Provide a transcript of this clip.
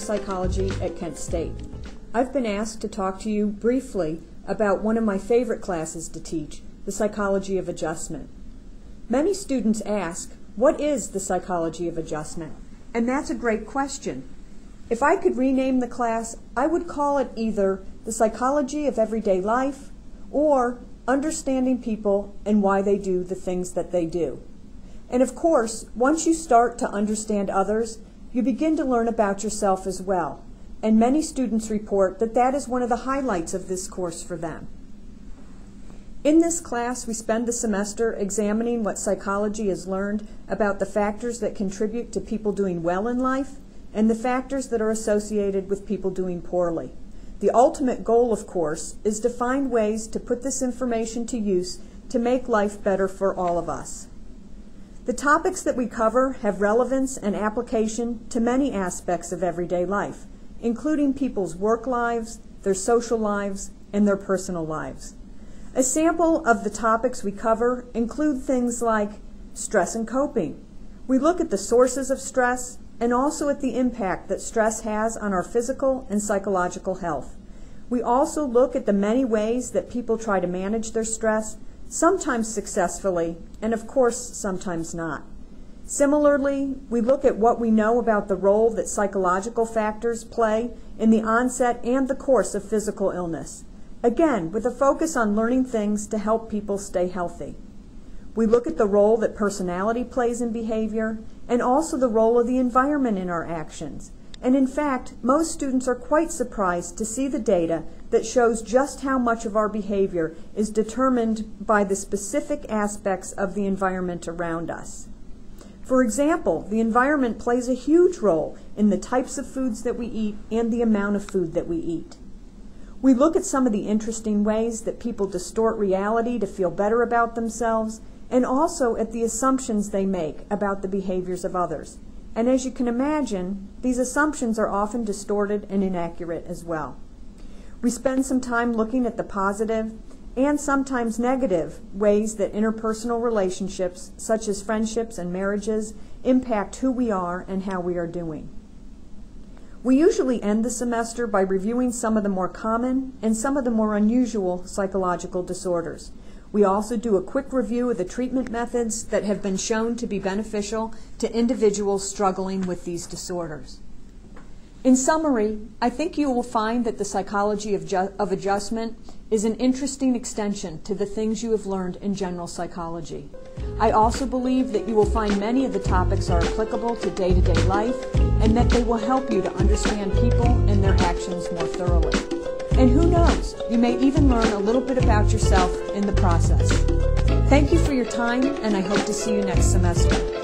Psychology at Kent State. I've been asked to talk to you briefly about one of my favorite classes to teach, the Psychology of Adjustment. Many students ask, what is the Psychology of Adjustment? And that's a great question. If I could rename the class, I would call it either the Psychology of Everyday Life or Understanding People and Why They Do the Things that They Do. And of course, once you start to understand others, you begin to learn about yourself as well. And many students report that that is one of the highlights of this course for them. In this class, we spend the semester examining what psychology has learned about the factors that contribute to people doing well in life and the factors that are associated with people doing poorly. The ultimate goal, of course, is to find ways to put this information to use to make life better for all of us. The topics that we cover have relevance and application to many aspects of everyday life, including people's work lives, their social lives, and their personal lives. A sample of the topics we cover include things like stress and coping. We look at the sources of stress and also at the impact that stress has on our physical and psychological health. We also look at the many ways that people try to manage their stress, sometimes successfully, and of course, sometimes not. Similarly, we look at what we know about the role that psychological factors play in the onset and the course of physical illness, again, with a focus on learning things to help people stay healthy. We look at the role that personality plays in behavior, and also the role of the environment in our actions. And in fact, most students are quite surprised to see the data that shows just how much of our behavior is determined by the specific aspects of the environment around us. For example, the environment plays a huge role in the types of foods that we eat and the amount of food that we eat. We look at some of the interesting ways that people distort reality to feel better about themselves, and also at the assumptions they make about the behaviors of others. And as you can imagine, these assumptions are often distorted and inaccurate as well. We spend some time looking at the positive and sometimes negative ways that interpersonal relationships, such as friendships and marriages, impact who we are and how we are doing. We usually end the semester by reviewing some of the more common and some of the more unusual psychological disorders. We also do a quick review of the treatment methods that have been shown to be beneficial to individuals struggling with these disorders. In summary, I think you will find that the Psychology of Adjustment is an interesting extension to the things you have learned in general psychology. I also believe that you will find many of the topics are applicable to day-to-day life and that they will help you to understand people and their actions more thoroughly. And who knows, you may even learn a little bit about yourself in the process. Thank you for your time, and I hope to see you next semester.